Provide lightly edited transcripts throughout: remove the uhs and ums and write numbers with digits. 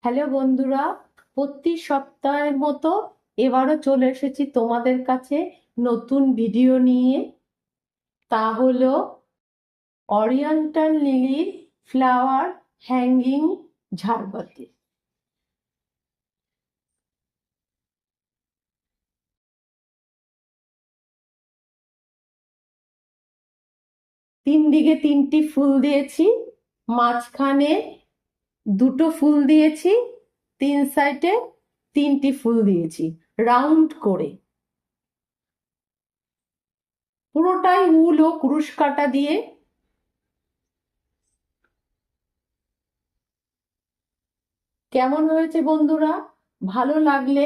Hello বন্ধুরা, প্রতি সপ্তাহের মতো এবারও চলে এসেছি তোমাদের কাছে নতুন ভিডিও নিয়ে। তা হলো অরিয়েন্টাল লিলির ফ্লাওয়ার হ্যাঙ্গিং ঝাড়বাতি। তিন দিকে তিনটি ফুল দিয়েছি, মাঝখানে দুটো ফুল দিয়েছি, তিন সাইডে তিনটি ফুল দিয়েছি রাউন্ড করে। পুরোটাই উল ও কুরুশ কাটা দিয়ে। কেমন হয়েছে বন্ধুরা? ভালো লাগলে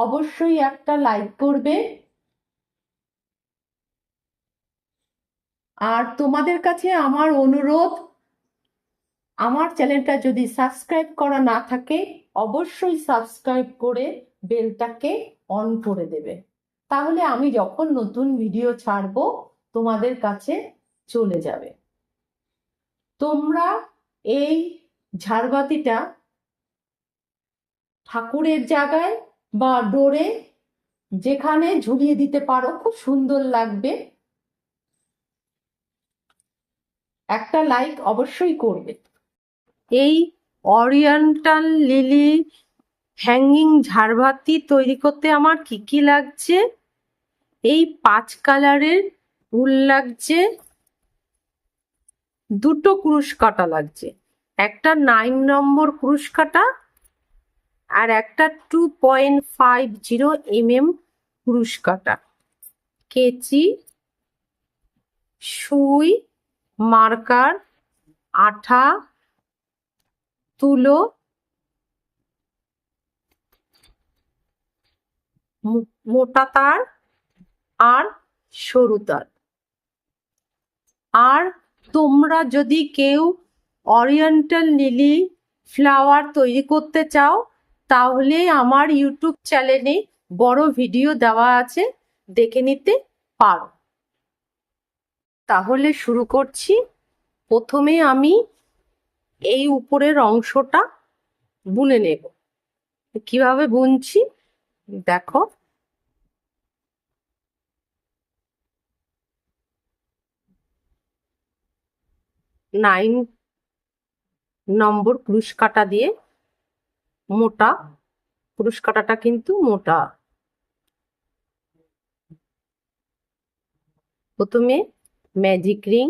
অবশ্যই একটা লাইক করবে। আর তোমাদের কাছে আমার অনুরোধ, আমার চ্যানেলটা যদি সাবস্ক্রাইব করা না থাকে অবশ্যই সাবস্ক্রাইব করে বেলটাকে অন করে দেবে, তাহলে আমি যখন নতুন ভিডিও ছাড়বো তোমাদের কাছে চলে যাবে। তোমরা এই ঝাড়বাতিটা ঠাকুরের জায়গায় বা ডোরে যেখানে ঝুলিয়ে দিতে পারো, খুব সুন্দর লাগবে। একটা লাইক অবশ্যই করবে। এই অরিয়েন্টাল লিলি হ্যাঙ্গিং ঝাড়বাতি তৈরি করতে আমার কি কি লাগছে? এই 5 কালারের উল লাগছে, দুটো কুরুশ কাটা লাগছে, একটা 9 নম্বর কুরুশ কাটা আর একটা 2.50 কুরুশ কাটা, কেচি, সুই, মার্কার, আঠা, তুলো, মোটা তার আর সরু তার। আর তোমরা যদি কেউ অরিয়েন্টাল লিলি ফ্লাওয়ার তৈরি করতে চাও তাহলে আমার ইউটিউব চ্যানেলে বড় ভিডিও দেওয়া আছে, দেখে নিতে পারো। তাহলে শুরু করছি। প্রথমে আমি এই উপরের অংশটা বুনে নেব। কিভাবে বুনছি দেখো। 9 নম্বর ক্রুশ কাটা দিয়ে, মোটা ক্রুশ কাটাটা কিন্তু মোটা। প্রথমে ম্যাজিক রিং,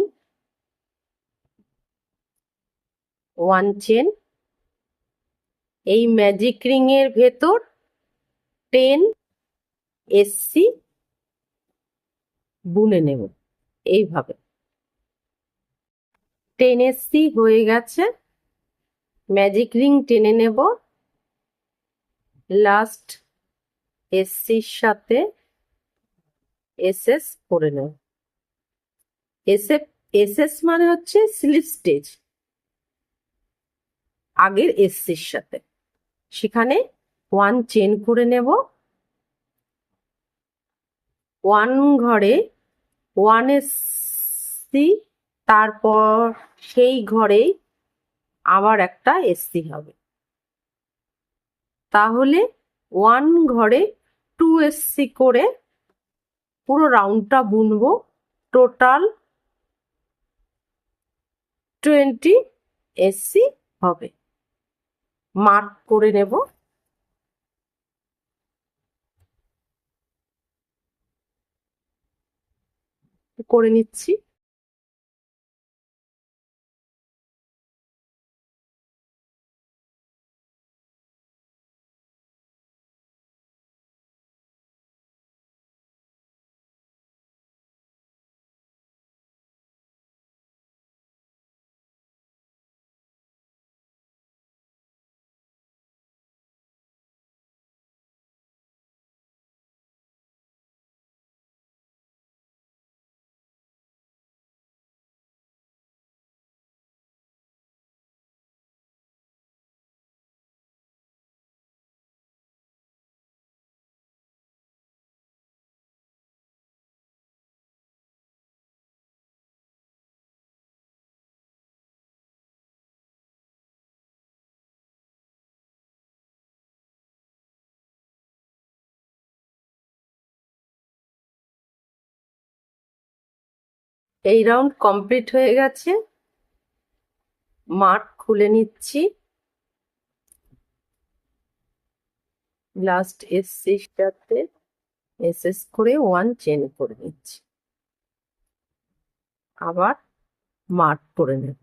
1 চেন, এই ম্যাজিক রিং এর ভেতর 10 এসসি বুনে নেব এইভাবে। 10 এসসি হয়ে গেছে, ম্যাজিক রিং টেনে নেব, লাস্ট এসসির সাথে এসএস করে নেব। এসএস মানে হচ্ছে স্লিপ স্টেজ, আগের এসসির সাথে। সেখানে 1 চেন করে নেব, 1 ঘরে 1 এসসি, তারপর সেই ঘরেই আবার একটা এসসি হবে, তাহলে 1 ঘরে 2 এসসি করে পুরো রাউন্ডটা বুনবো। টোটাল 20 এসসি হবে। মার্ক করে নেব। করে নিচ্ছি। এই রাউন্ড কমপ্লিট হয়ে গেছে, মার্ক খুলে নিচ্ছি, লাস্ট এসসিটাতে এসএস করে 1 চেন করে নিচ্ছি, আবার মার্ক করে নেব।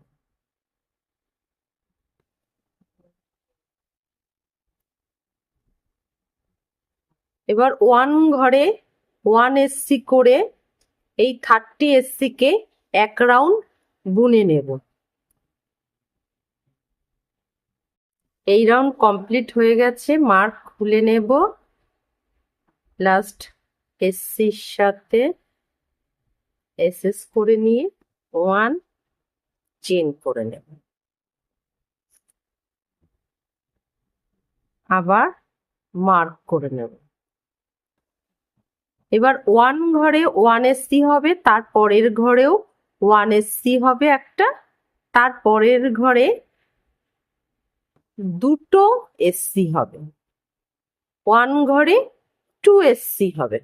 এবার 1 ঘরে 1 এসসি করে এই 30 এসসি কে এক রাউন্ড বুনে নেব। এই রাউন্ড কমপ্লিট হয়ে গেছে, মার্ক খুলে নেব, লাস্ট এসসির সাথে এসএস করে নিয়ে 1 চেন করে নেব, আবার মার্ক করে নেব। এবার 1 ঘরে 1 এসসি হবে, তারপরের ঘরেও 1 এসসি হবে একটা, তারপরের ঘরে দুটো এসসি হবে, 1 ঘরে 2 এসসি হবে,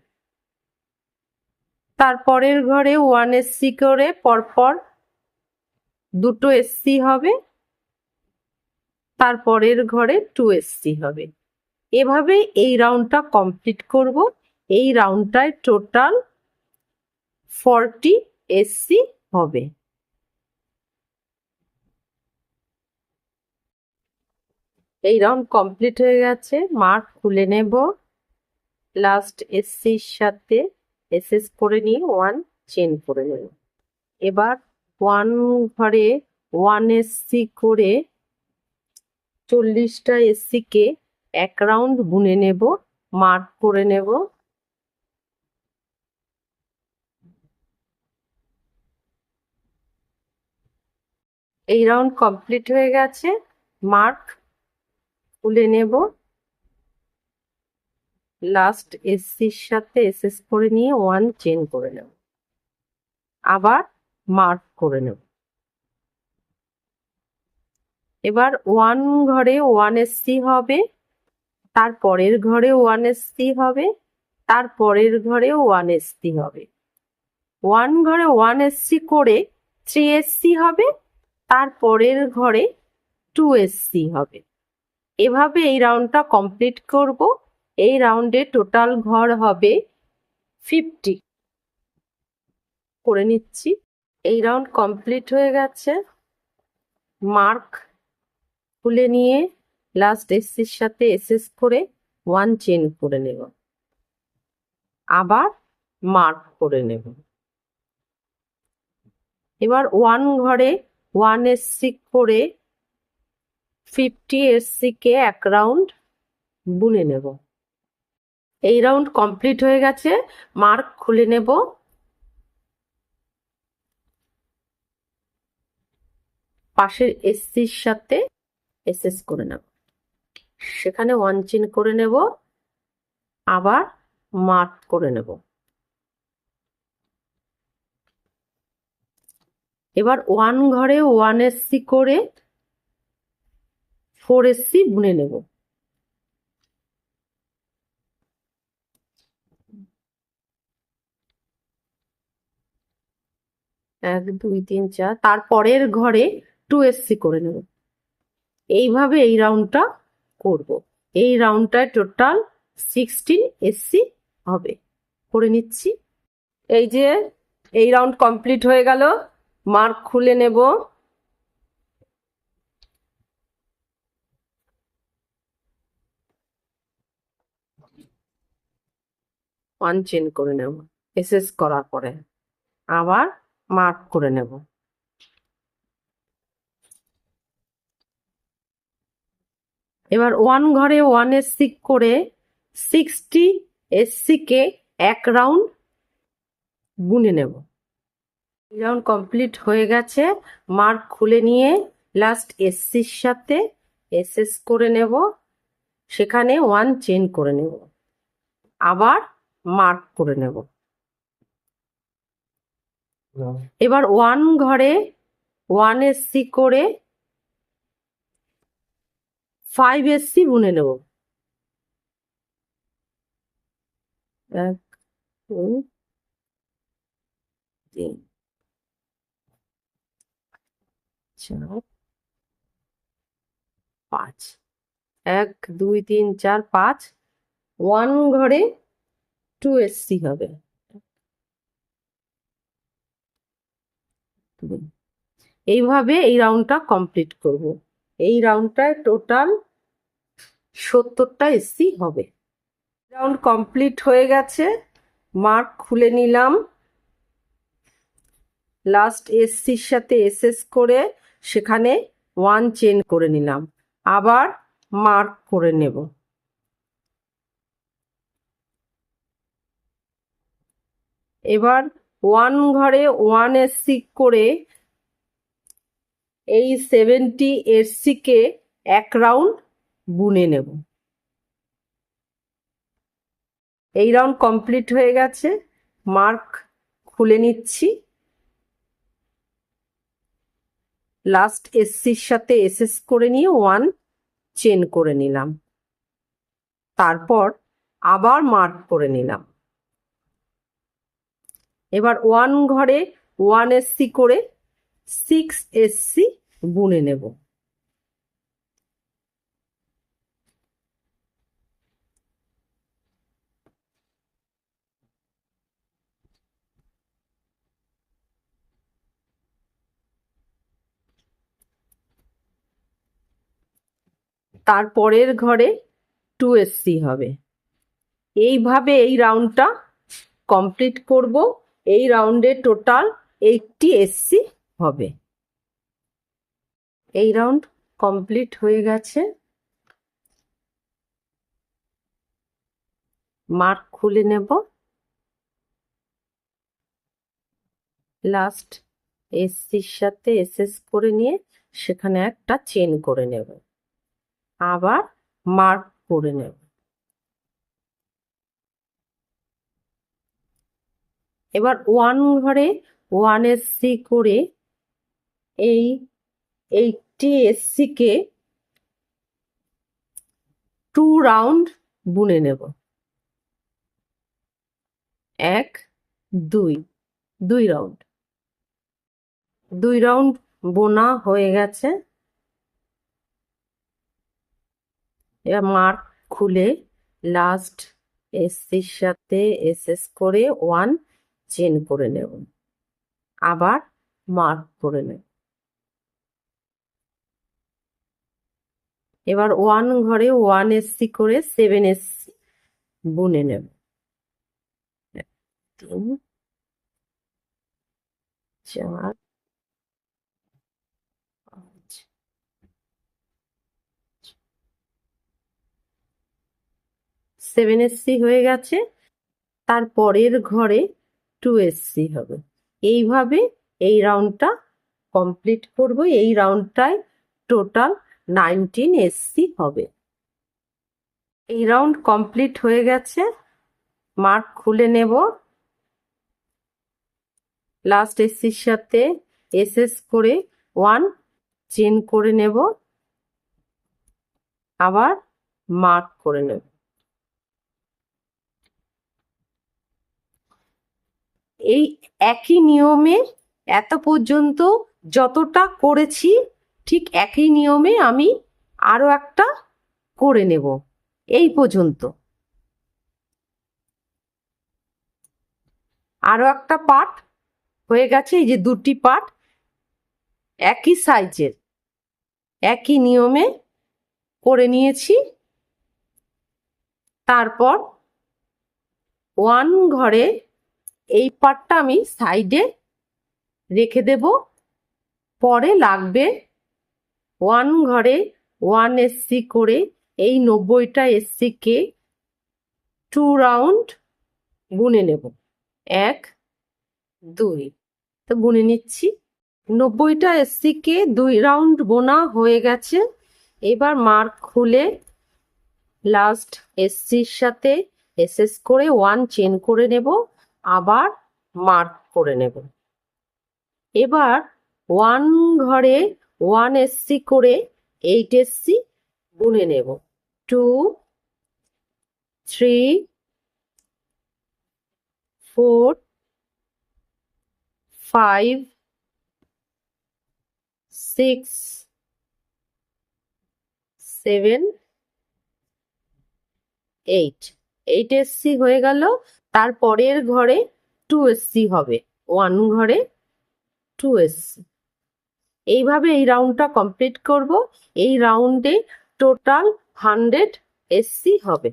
তারপরের ঘরে 1 এসসি করে পরপর দুটো এসসি হবে, তারপরের ঘরে 2 এসসি হবে। এভাবে এই রাউন্ডটা কমপ্লিট করব। এই রাউন্ডটায় টোটাল 40 এসসি হবে। এই রাউন্ড কমপ্লিট হয়ে গেছে, মার্ক খুলে নেব, লাস্ট এসসির সাথে এসএস করে নিয়ে 1 চেন করে নেব। এবার 1 ঘরে 1 এসসি করে 40টা এসসি কে এক রাউন্ড বুনে নেব, মার্ক করে নেব। এই রাউন্ড কমপ্লিট হয়ে গেছে, মার্ক খুলে নেব, লাস্ট এসসির সাথে এসএস করে নিয়ে 1 চেন করে নেব, আবার মার্ক করে নেব। এবার 1 ঘরে 1 এসসি হবে, তারপরের ঘরে 1 এসসি হবে, তারপরের ঘরে 1 এসসি হবে, 1 ঘরে 1 এসসি করে 3 এসসি হবে, তারপরের ঘরে 2 এসসি হবে। এভাবে এই রাউন্ডটা কমপ্লিট করব। এই রাউন্ডে টোটাল ঘর হবে 50 করে নিচ্ছি। এই রাউন্ড কমপ্লিট হয়ে গেছে, মার্ক খুলে নিয়ে লাস্ট এসসির সাথে এসএস করে 1 চেন করে নেব, আবার মার্ক করে নেব। এবার 1 ঘরে 1 এসসি করে 50 এসসি কে এক রাউন্ড বুনে নেব। এই রাউন্ড কমপ্লিট হয়ে গেছে, মার্ক খুলে নেব, পাশের এসসির সাথে এসএস করে নেব, সেখানে 1 চেন করে নেব, আবার মার্ক করে নেব। এবার 1 ঘরে 1 এসসি করে 4 এসসি বুনে নেব। 1 2 3 4, তারপরের ঘরে 2 এসসি করে নেব। এইভাবে এই রাউন্ডটা করব। এই রাউন্ডটায় টোটাল 16 এসসি হবে। করে নিচ্ছি। এই যে এই রাউন্ড কমপ্লিট হয়ে গেল, মার্ক খুলে নেব, ওয়ান চেন করে নেব, এসএস করার পরে আবার মার্ক করে নেব। এবার 1 ঘরে 1 এসসি করে 60 এসসি কে এক রাউন্ড বুনে নেব। রাউন্ড কমপ্লিট হয়ে গেছে, মার্ক খুলে নিয়ে লাস্ট এসসির সাথে এসএস করে নেব, সেখানে 1 চেন করে নেব, আবার মার্ক করে নেব। এবার 1 ঘরে 1 এসসি করে 5 এসসি বুনে নেব। 1 2 3 4 5 1 2 3 4 5 1 ঘরে 2SC হবে। এইভাবে এই রাউন্ডটা কমপ্লিট করব। এই রাউন্ডটায় টোটাল 70টা এসসি হবে। রাউন্ড কমপ্লিট হয়ে গেছে, মার্ক খুলে নিলাম। লাস্ট এসসির সাথে এসএস করে সেখানে 1 চেন করে নিলাম, আবার মার্ক করে নেব। এবার 1 ঘরে 1SC করে এই 70SC কে 1 রাউন্ড বুনে নেব। এই রাউন্ড কমপ্লিট হয়ে গেছে, মার্ক খুলে নিচ্ছি। লাস্ট এসসির সাথে এসএস করে নিয়ে 1 চেন করে নিলাম, তারপর আবার মার্ক করে নিলাম। এবার 1 ঘরে 1SC করে 6SC বুনে নেব। তারপরের ঘরে 2SC হবে। এইভাবে এই রাউন্ডটা কমপ্লিট করব। এই রাউন্ডে টোটাল 80SC হবে। এই রাউন্ড কমপ্লিট হয়ে গেছে, মার্ক খুলে নেব। লাস্ট এসসির সাথে এসএস করে নিয়ে সেখানে একটা চেন করে নেব, আবার মার্ক করে নেব। এবার 1 ঘরে 1SC করে এই 80SC কে 2 রাউন্ড বুনে নেব। 1 2 2 রাউন্ড। 2 রাউন্ড বোনা হয়ে গেছে। এবার মার্ক খুলে লাস্ট এসসির সাথে এসএস করে 1 চেন করে নেব, আবার মার্ক করে নেব। এবার 1 ঘরে 1SC করে 7SC বুনে নেব। 3 4 5 7SC হয়ে গেছে। তারপরের ঘরে 2SC হবে। এইভাবে এই রাউন্ডটা কমপ্লিট করব। এই রাউন্ডটায় টোটাল 19SC হবে। এই রাউন্ড কমপ্লিট হয়ে গেছে, মার্ক খুলে নেব। লাস্ট এসসির সাথে এসএস করে 1 চেন করে নেব, আবার মার্ক করে নেব। এই একই নিয়মে এত পর্যন্ত যতটা করেছি ঠিক একই নিয়মে আমি আরো একটা করে নেব। এই পর্যন্ত আরো একটা পার্ট হয়ে গেছে। এই যে 2টি পার্ট একই সাইজের একই নিয়মে করে নিয়েছি। তারপর 1 ঘরে এই পার্টটা আমি সাইডে রেখে দেব, পরে লাগবে। 1 ঘরে 1SC করে এই 90টা SC কে 2 রাউন্ড বুনে নেব। 1 2 তো বুনে নিচ্ছি। 90টা SC কে 2 রাউন্ড বোনা হয়ে গেছে। এবার মার্ক খুলে লাস্ট এসসির সাথে এসএস করে 1 চেন করে নেব, আবার মার্ক করে নেব। এবার 1 ঘরে 1SC করে 8SC বুনে নেব। 2 3 4 5 6 7 8 8 SC হয়ে গেল। তারপরের ঘরে 2 SC হবে, 1 ঘরে 2 SC। এইভাবে এই রাউন্ডটা কমপ্লিট করব। এই রাউন্ডে টোটাল 100 SC হবে।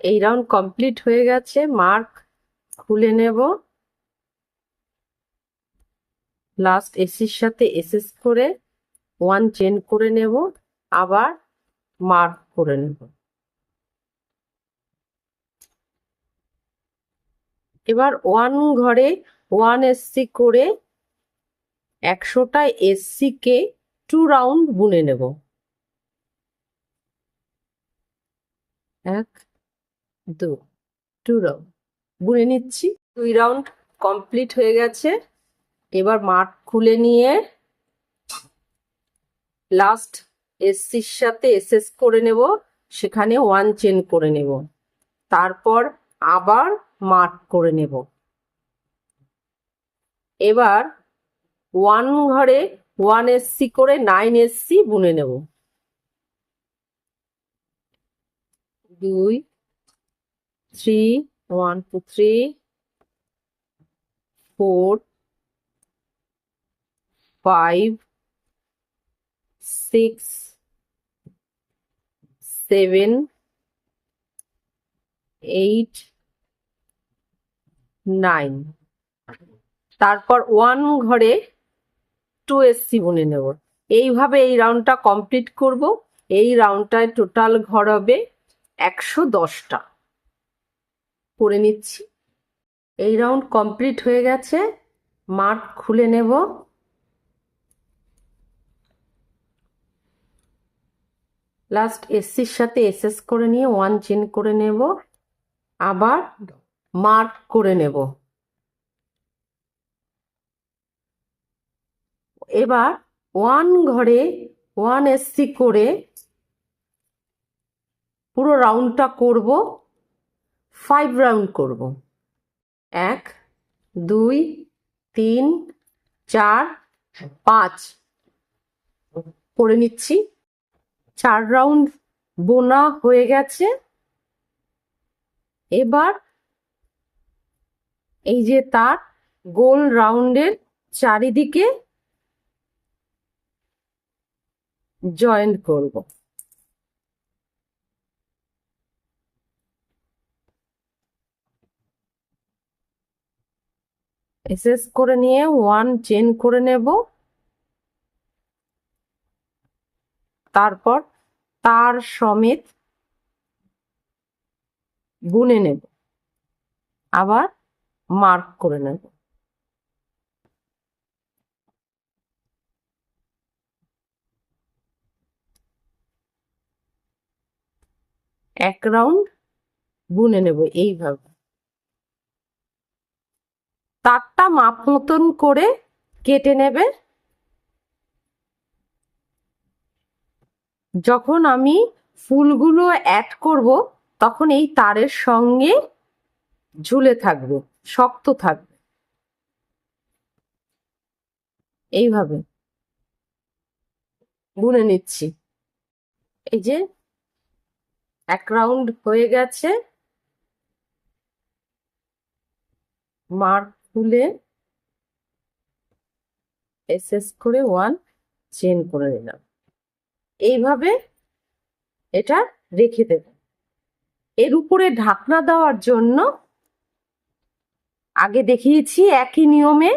এই রাউন্ড কমপ্লিট হয়ে গেছে, মার্ক খুলে নেব। লাস্ট এসির সাথে এসএস করে 1 চেন করে নেব, আবার মার্ক করে নেব। এবার 1 ঘরে 1 SC করে 100টা SC কে 2 রাউন্ড বুনে নেব। 1 2 2 রাউন্ড বুনে নিচ্ছি। 2 রাউন্ড কমপ্লিট হয়ে গেছে। এবার মার্ক খুলে নিয়ে লাস্ট এসসির সাথে এসএস করে নেব, সেখানে 1 চেন করে নেব, তারপর আবার মার্ক করে নেব। এবার 1 ঘরে 1 SC করে 9 SC বুনে নেব। 2 3 1 2 3 4 5 6 7 8 9। তারপর 1 ঘরে 2 SC বুনে নেব। এইভাবে এই রাউন্ডটা কমপ্লিট করব। এই রাউন্ডটায় টোটাল ঘর হবে 110টা। করে নিচ্ছি। এই রাউন্ড কমপ্লিট হয়ে গেছে, মার্ক খুলে নেব। লাস্ট এসসির সাথে এসএস করে নিয়ে 1 চেন করে নেব, আবার মার্ক করে নেব। এবার 1 ঘরে 1 SC করে পুরো রাউন্ডটা করব, 5 রাউন্ড করব। 1 2 3 4 5 করে নিচ্ছি। 4 রাউন্ড বোনা হয়ে গেছে। এবার এই যে তার গোল রাউন্ডের চারিদিকে জয়েন করব। এসএস করে নিয়ে 1 চেন করে নেব, তারপর তার সমেত বুনে নেব, আবার মার্ক করে নেব। এক রাউন্ড বুনে নেব এইভাবে। তারটা মাপ মতন করে কেটে নেবে। যখন আমি ফুলগুলো অ্যাড করব তখন এই তারের সঙ্গে ঝুলে থাকবে, শক্ত থাকবে। এইভাবে বুনে নিচ্ছি। এই যে 1 রাউন্ড হয়ে গেছে, মার্ক খুলে এসএস করে 1 চেন করে নিলাম। এইভাবে এটা রেখে দেব। এর উপরে ঢাকনা দেওয়ার জন্য আগে দেখিয়েছি একই নিয়মে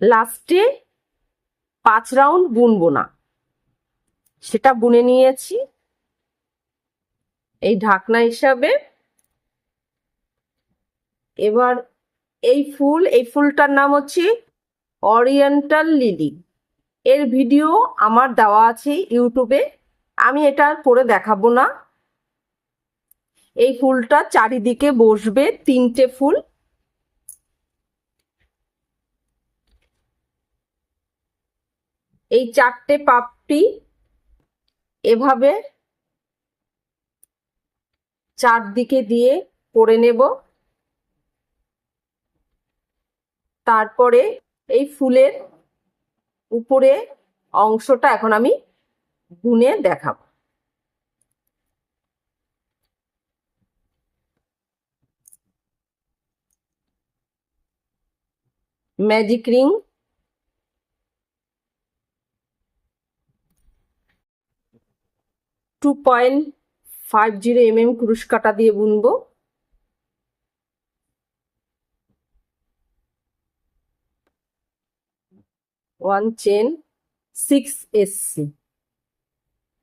লাস্টে 5 রাউন্ড বুনবো না, সেটা বুনে নিয়েছি এই ঢাকনা হিসাবে। এবার এই ফুলটার নাম হচ্ছে ওরিয়েন্টাল লিলি। এর ভিডিও আমার দেওয়া আছে ইউটিউবে, আমি এটা পরে দেখাবো না। এই ফুলটা চারিদিকে বসবে 3টে ফুল। এই 4টে পাপড়ি এভাবে চারদিকে দিয়ে করে নেব। তারপরে এই ফুলের উপরে অংশটা এখন আমি বুনে দেখাবো। ম্যাজিক রিং 2.50 mm ক্রুশ কাটা দিয়ে বুনবো। One chain 6SC,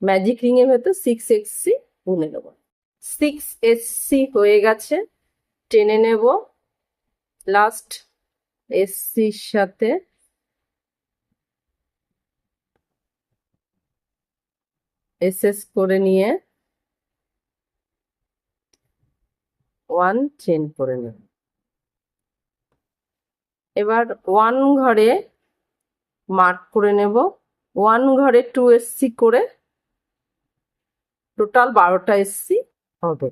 magic ring এর ভেতর 6SC বুনে নেব। 6SC হয়ে গেছে, টেনে নেব। লাস্ট এসসির সাথে এসএস করে নিয়ে 1 চেন করে নেব। এবার 1 ঘরে মার্ক করে নেব। 1 ঘরে 2SC করে টোটাল 12টা SC হবে।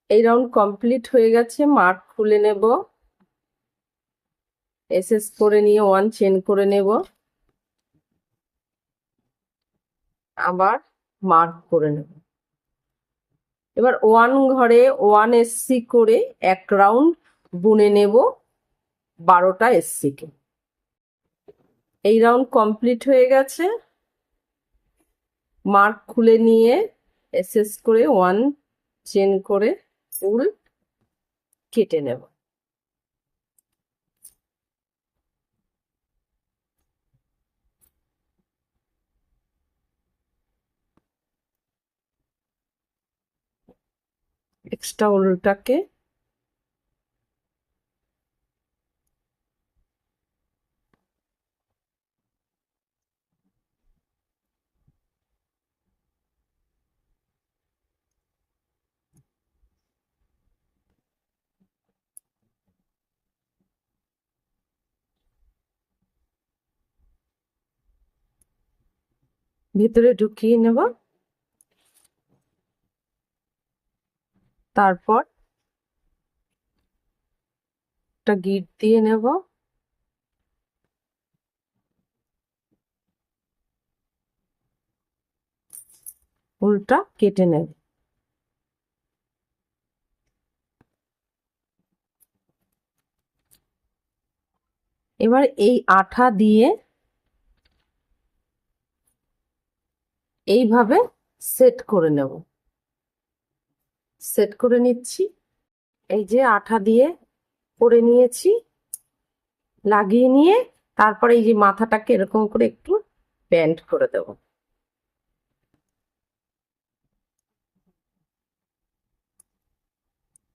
এই রাউন্ড কমপ্লিট হয়ে গেছে, মার্ক খুলে নেব। এসএস করে নিয়ে 1 চেন করে নেব, আবার মার্ক করে নেব। এবার 1 ঘরে 1SC করে এক রাউন্ড বুনে নেব 12টা SC কে। এই রাউন্ড কমপ্লিট হয়ে গেছে, মার্ক খুলে নিয়ে এসএস করে 1 চেন করে ফুল কেটে নেব। এক্সট্রা উলটাকে ভিতরে ঢুকিয়ে নেব। তারপর একটা গিট দিয়ে নেব। উলটা কেটে নেব। এবার এই আঠা দিয়ে এইভাবে সেট করে নেব। সেট করে নিচ্ছি। এই যে আঠা দিয়ে করে নিয়েছি, লাগিয়ে নিয়ে তারপরে এই যে মাথাটাকে এরকম করে একটু ব্যান্ড করে দেব।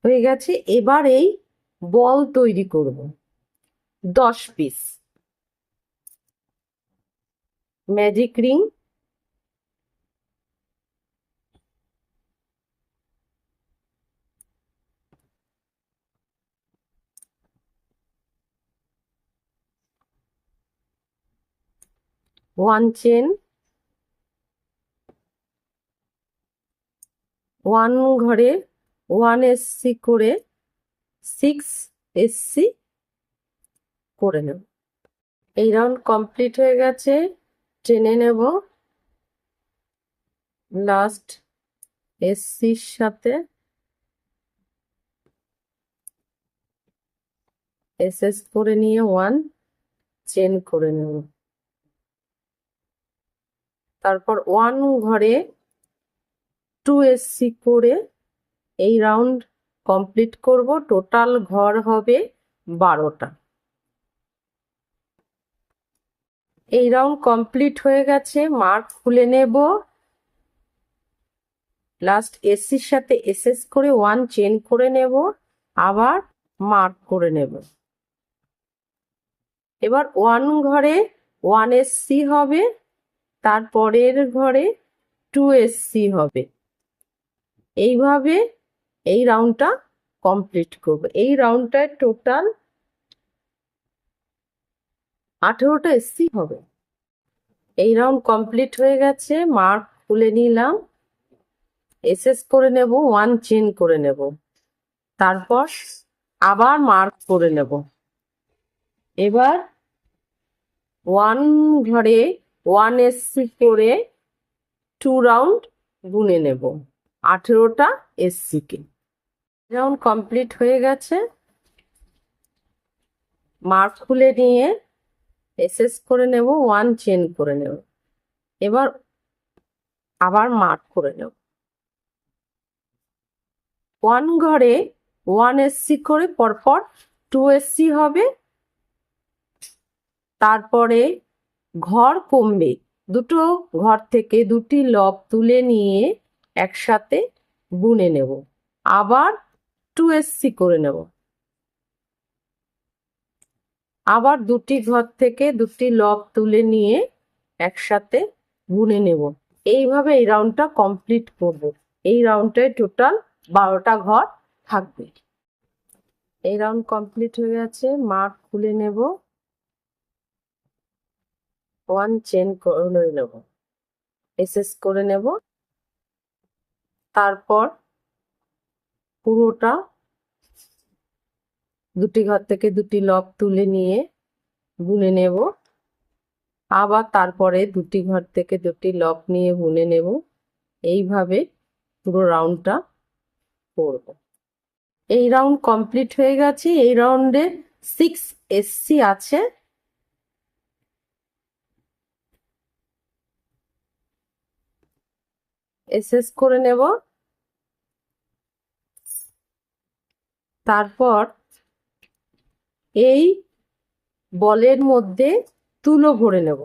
হয়ে গেছে। এবার এই বল তৈরি করব 10 piece. Magic ring one chain, 1 ঘরে 1SC করে 6SC করে নেব। এই রাউন্ড কমপ্লিট হয়ে গেছে, টেনে নেব। লাস্ট এসসির সাথে এসএস করে নিয়ে 1 চেন করে নেব। তারপর 1 ঘরে 2SC করে এই রাউন্ড কমপ্লিট করব। টোটাল ঘর হবে 12টা। এই রাউন্ড কমপ্লিট হয়ে গেছে, মার্ক খুলে নেব। লাস্ট এসসির সাথে এসএস করে 1 চেন করে নেব, আবার মার্ক করে নেব। এবার 1 ঘরে 1SC হবে, তারপরের ঘরে 2SC হবে। এইভাবে এই রাউন্ডটা কমপ্লিট করব। এই রাউন্ডটায় টোটাল 18টা এসসি হবে। এই রাউন্ড কমপ্লিট হয়ে গেছে, মার্ক খুলে নিলাম। এসএস করে নেব, 1 চেন করে নেব। তারপর আবার মার্ক করে নেব। এবার 1 ঘরে 1 এসসি করে 2 রাউন্ড গুনে নেব 18টা এসসি কে। রাউন্ড কমপ্লিট হয়ে গেছে। মার্ক খুলে নিয়ে এসএস করে নেব, 1 চেন করে নেব। এবার আবার মার্ক করে নেব। 1 ঘরে 1 এসসি করে পরপর 2 এসসি হবে। তারপরে ঘর কমবে, দুটো ঘর থেকে দুটি লব তুলে নিয়ে একসাথে বুনে নেব। আবার 2 এসসি করে নেব। আবার দুটি ঘর থেকে দুটি লব তুলে নিয়ে একসাথে বুনে নেব। এইভাবে এই রাউন্ডটা কমপ্লিট করব। এই রাউন্ডটায় টোটাল 12টা ঘর থাকবে। এই রাউন্ড কমপ্লিট হয়ে গেছে। মার্ক খুলে নেব, 1 চেন করে নেব, এসএস করে নেব। তারপর পুরোটা দুটি ঘর থেকে দুটি লব তুলে নিয়ে বুনে নেব। আবার তারপরে দুটি ঘর থেকে দুটি লব নিয়ে বুনে নেব। এইভাবে পুরো রাউন্ডটা করব। এই রাউন্ড কমপ্লিট হয়ে গেছে। এই রাউন্ডে 6 এসসি আছে। এসএস করে নেব। তারপর এই বলের মধ্যে তুলো ভরে নেব।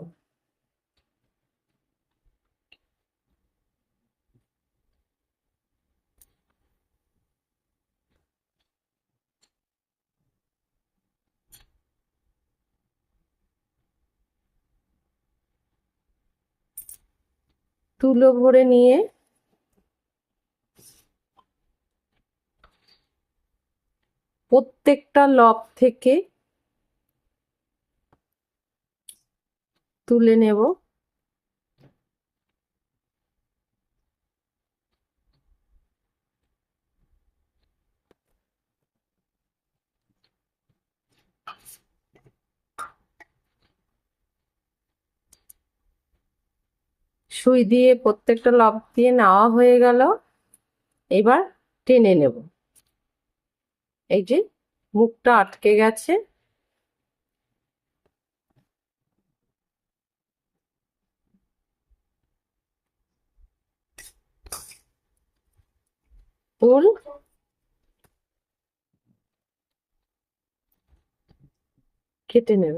তুলো ভরে নিয়ে প্রত্যেকটা লব থেকে তুলে নেব। সুই দিয়ে প্রত্যেকটা লব দিয়ে নেওয়া হয়ে গেল। এবার টেনে নেব। এই যে মুখটা আটকে গেছে, ফুল কেটে নেব।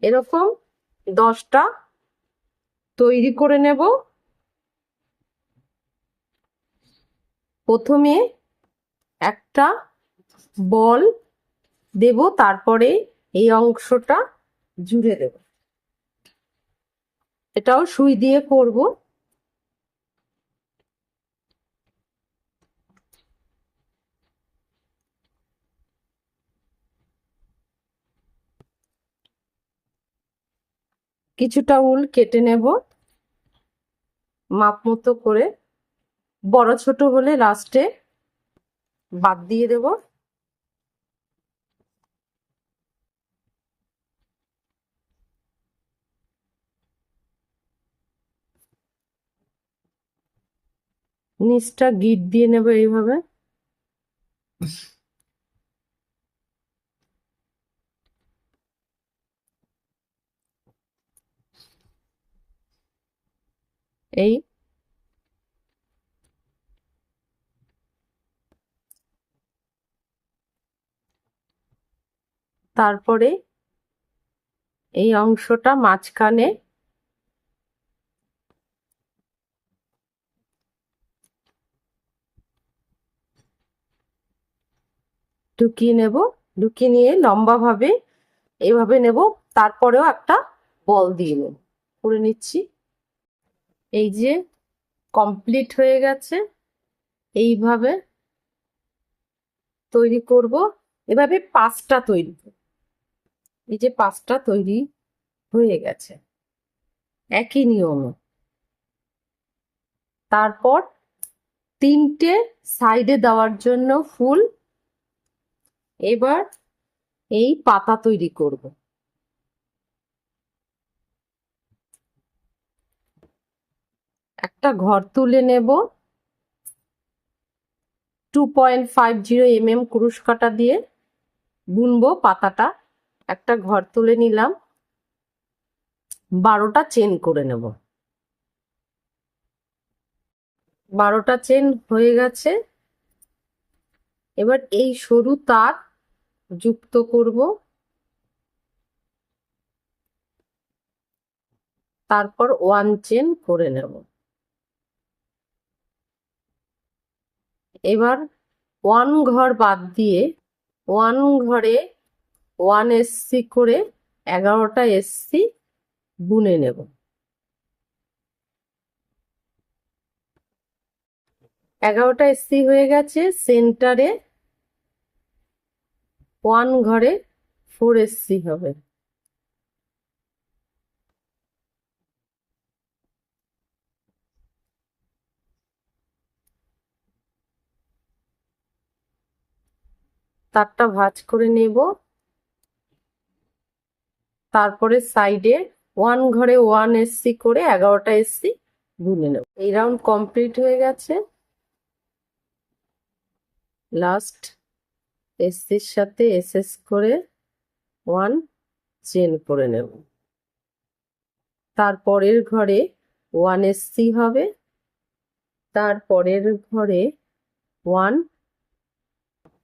এরকম 10টা তৈরি করে নেব। প্রথমে একটা বল দেব, তারপরে এই অংশটা জুড়ে দেব। এটাও সুই দিয়ে করব। কিছুটা উল কেটে নেব মাপ মতো করে। বড় ছোট হলে লাস্টে বাদ দিয়ে দেব। নিচটা গিট দিয়ে নেব এইভাবে। এই তারপরে এই অংশটা মাঝখানে ঢুকিয়ে নেব। ঢুকিয়ে নিয়ে লম্বা ভাবে এইভাবে নেব। তারপরেও একটা বল দিয়ে নেব। করে নিচ্ছি। এই যে কমপ্লিট হয়ে গেছে। এইভাবে তৈরি করব। এভাবে 5টা তৈরি করব। এই যে 5টা তৈরি হয়ে গেছে একই নিয়মে। তারপর তিনটে সাইডে দেওয়ার জন্য ফুল। এবার এই পাতা তৈরি করব। একটা ঘর তুলে নেব, 2.50 mm কুরুশ কাঁটা দিয়ে বুনবো পাতাটা। একটা ঘর তুলে নিলাম, 12টা চেন করে নেব। 12টা চেন হয়ে গেছে। এবার এই সরু তার যুক্ত করব, তারপর 1 চেন করে নেব। এবার 1 ঘর বাদ দিয়ে 1 ঘরে 1 এসসি করে 11টা এসসি বুনে নেব। 11টা এসসি হয়ে গেছে। সেন্টারে 1 ঘরে 4 এসসি হবে। তারটা ভাঁজ করে নেব। তারপরে সাইডে 1 ঘরে 1 এসসি করে 11টা এসসি বুনে নেব। এই রাউন্ড কমপ্লিট হয়ে গেছে। লাস্ট এসসির সাথে এসএস করে 1 চেন করে নেব। তারপরের ঘরে 1 এসসি হবে, তারপরের ঘরে 1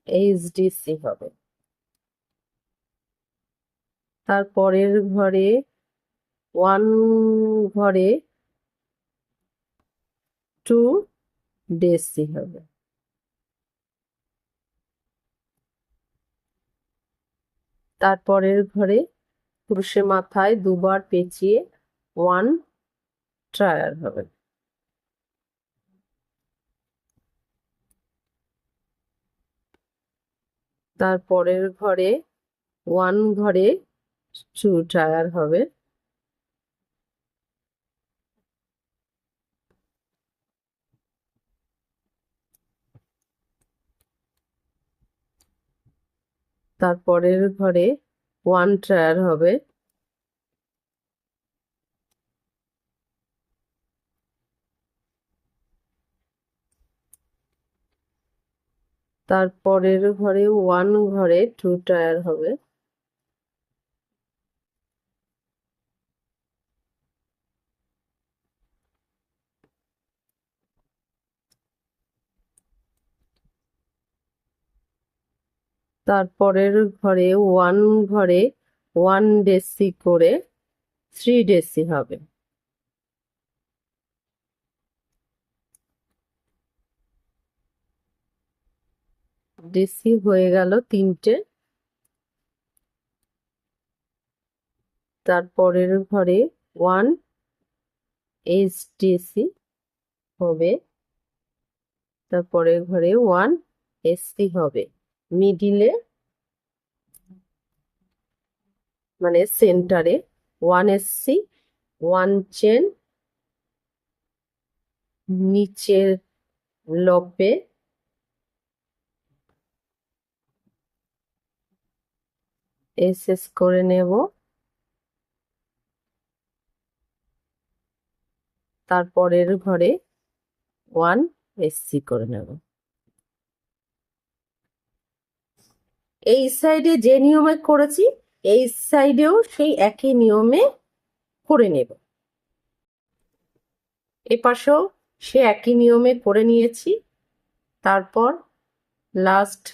এইচডিসি হবে, তারপরের ঘরে 1 ঘরে 2 ডেসি হবে, তারপরের ঘরে ক্রুশে মাথায় দুবার পেঁচিয়ে 1 ট্রায়ার হবে। তারপরের ঘরে 1 ঘরে 2 ট্রায়ার হবে, তারপরের ঘরে 1 ট্রায়ার হবে, তারপরের ঘরে 1 ঘরে 2 ট্রায়ার হবে, তারপরের ঘরে 1 ঘরে 1 ডেসি করে 3 ডেসি হবে। ডেসি হয়ে গেল 3টে। তারপরের ঘরে 1 এইচডিসি হবে, তারপরের ঘরে 1 এসসি হবে। মিডিলে মানে সেন্টারে 1 এসসি 1 চেন, নিচের লবে এসএস করে নেব। তারপরের ঘরে 1 এসসি করে নেব। এই সাইডে যে নিয়মে করেছি এই সাইডেও সেই একই নিয়মে করে নেব। এপাশেও সে একই নিয়মে করে নিয়েছি। তারপর লাস্ট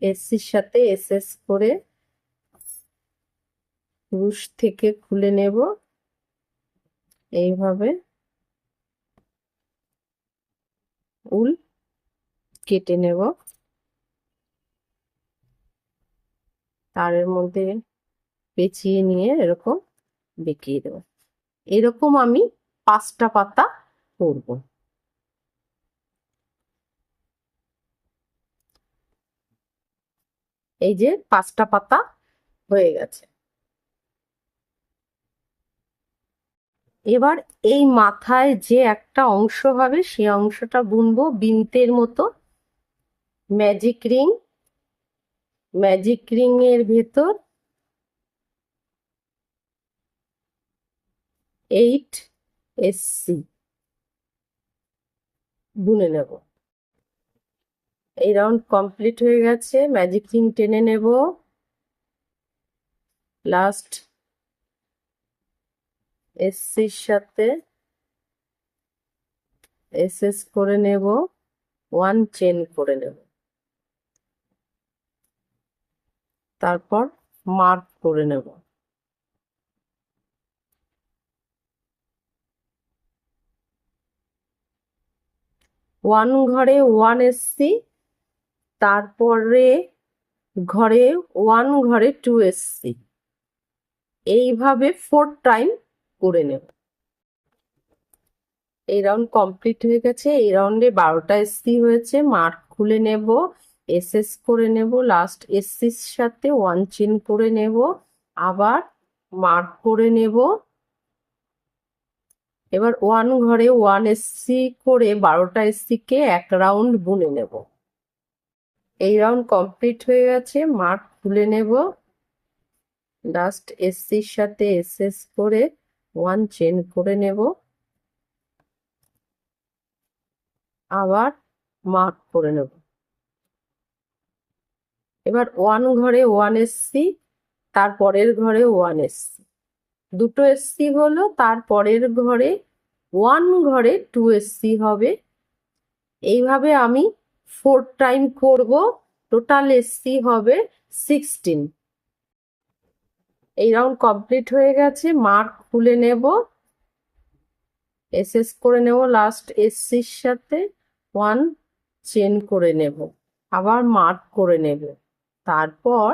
এসির সাথে এসএস করে ক্রুশ থেকে খুলে নেব। এইভাবে উল কেটে নেব, তারের মধ্যে পেঁচিয়ে নিয়ে এরকম বেঁকিয়ে দেব। এরকম আমি 5টা পাতা করব। এই যে 5টা পাতা হয়ে গেছে। এবার এই মাথায় যে একটা অংশ হবে সেই অংশটা বুনবো বিনতের মতো। ম্যাজিক রিং এর ভেতর 8SC বুনে নেব। এই রাউন্ড কমপ্লিট হয়ে গেছে, ম্যাজিক রিং টেনে নেব, লাস্ট এসসির সাথে এসএস করে নেব, 1 চেন করে নেব, তারপর মার্ক করে নেব। ওয়ান ঘরে 1SC, তারপরে ঘরে 1 ঘরে 2SC, এইভাবে 4 টাইম করে নেব। এই রাউন্ড কমপ্লিট হয়ে গেছে। এই রাউন্ডে 12টা এসসি হয়েছে, মার্ক খুলে নেব, এসএস করে নেব, লাস্ট এসসির সাথে 1 চেন করে নেব, আবার মার্ক করে নেব। এবার 1 ঘরে 1SC করে 12টা এসসি কে 1 রাউন্ড বুনে নেব। এই রাউন্ড কমপ্লিট হয়ে গেছে, মার্ক খুলে নেব, লাস্ট এসসির সাথে এসএস করে 1 চেন করে নেব, আবার মার্ক করে নেব। এবার 1 ঘরে 1SC, তারপরের ঘরে 1SC, দুটো এসসি হলো, তারপরের ঘরে 1 ঘরে 2SC হবে। এইভাবে আমি 4 টাইম করব, টোটাল এসসি হবে 16। এই রাউন্ড কমপ্লিট হয়ে গেছে, মার্ক খুলে নেব, এসএস করে নেব, লাস্ট এসসির সাথে 1 চেন করে নেব, আবার মার্ক করে নেব, তারপর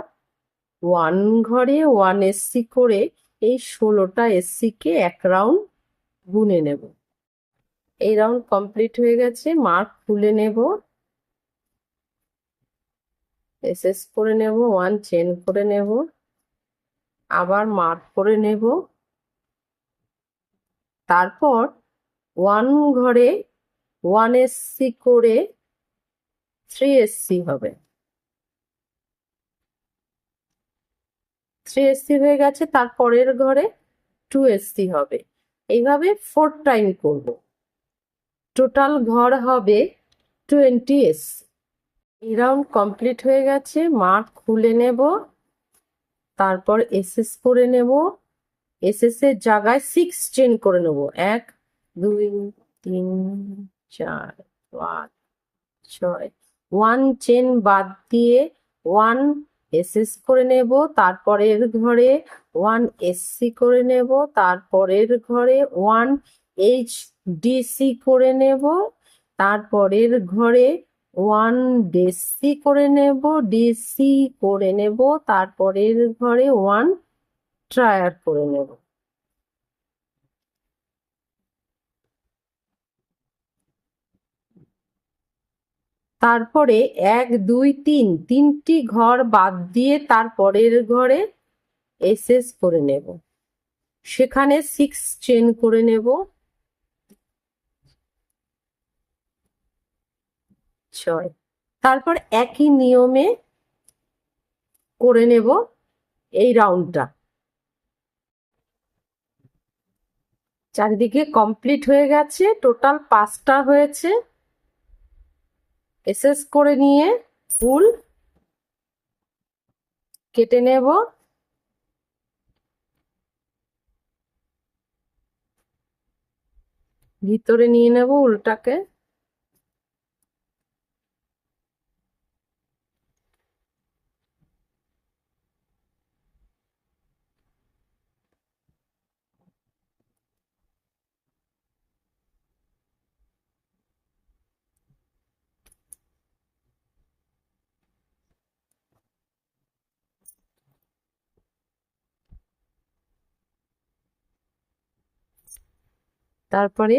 1 ঘরে 1SC করে এই 16টা এসসি কে 1 রাউন্ড বুনে নেব। এই রাউন্ড কমপ্লিট হয়ে গেছে, মার্ক খুলে নেব, এসএস করে নেব, 1 চেন করে নেব, আবার মার্ক করে নেব, তারপর 1 ঘরে 1SC করে 3SC হবে। 3SC হয়ে গেছে, তারপরের ঘরে 2SC হবে। এইভাবে 4 টাইম করব, টোটাল ঘর হবে 20SC। এই রাউন্ড কমপ্লিট হয়ে গেছে, মার্ক খুলে নেব, তারপর এসএস করে নেব, এসএস এর জায়গায় 6 চেন করে নেব, 1 2 3 4 5 6, 1 চেন বাদ দিয়ে 1 এসএস করে নেব, তারপরের ঘরে 1 এসসি করে নেব, তারপরের ঘরে 1 এইচডিসি করে নেব, তারপরের ঘরে 1 ডিসি করে নেব, ডিসি করে নেব, তারপরের ঘরে 1 ট্রায়ার করে নেব। তারপরে 1 2 3 তিনটি ঘর বাদ দিয়ে তারপরের ঘরে এসএস করে নেব, সেখানে 6 চেন করে নেব, 6। তারপর একই নিয়মে করে নেব এই রাউন্ডটা। চারিদিকে কমপ্লিট হয়ে গেছে, টোটাল 5টা হয়েছে। এসএস করে নিয়ে ফুল কেটে নেব, ভিতরে নিয়ে নেব উলটাকে, তারপরে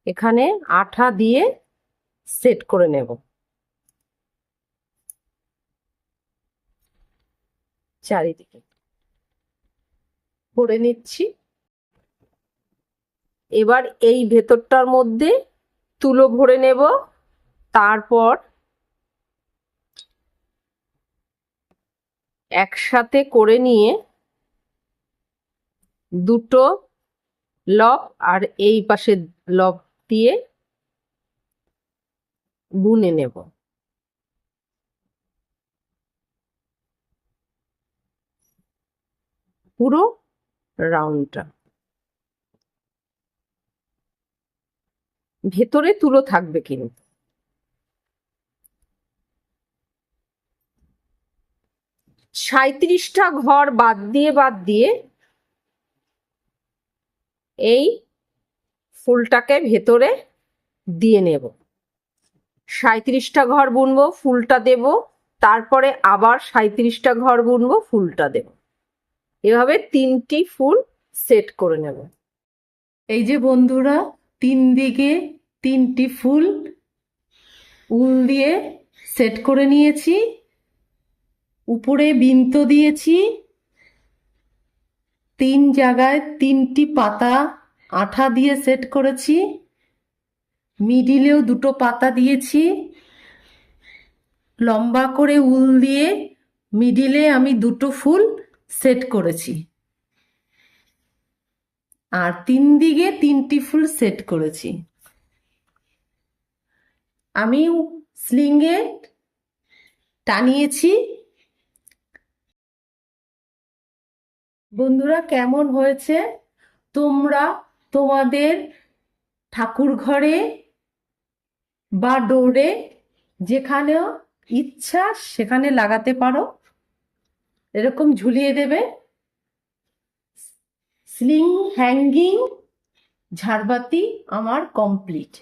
এখানে আঠা দিয়ে সেট করে নেব, চারিদিকে করে নিচ্ছি। এবার এই ভেতরটার মধ্যে তুলো ভরে নেব, তারপর একসাথে করে নিয়ে দুটো লব আর এই পাশে লব দিয়ে বুনে নেব। পুরো রাউন্ডটা ভেতরে তুলো থাকবে কিন্তু। 37টা ঘর বাদ দিয়ে এই ফুলটাকে ভেতরে দিয়ে নেব। 37টা ঘর বুনবো, ফুলটা দেব, তারপরে আবার 37টা ঘর বুনবো, ফুলটা দেব। এভাবে 3টি ফুল সেট করে নেব। এই যে বন্ধুরা, 3 দিকে 3টি ফুল উল দিয়ে সেট করে নিয়েছি। উপরে বিন্ত দিয়েছি, 3 জায়গায় 3টি পাতা আঠা দিয়ে সেট করেছি। মিডিলেও 2টো পাতা দিয়েছি। লম্বা করে উল দিয়ে মিডিলে আমি 2টো ফুল সেট করেছি, আর 3 দিকে 3টি ফুল সেট করেছি। আমি স্লিংয়ে টানিয়েছি। বন্ধুরা, কেমন হয়েছে? তোমরা তোমাদের ঠাকুর ঘরে বা ডোরে যেখানে ইচ্ছা সেখানে লাগাতে পারো, এরকম ঝুলিয়ে দেবে। স্লিং হ্যাঙ্গিং ঝাড়বাতি আমার কমপ্লিট।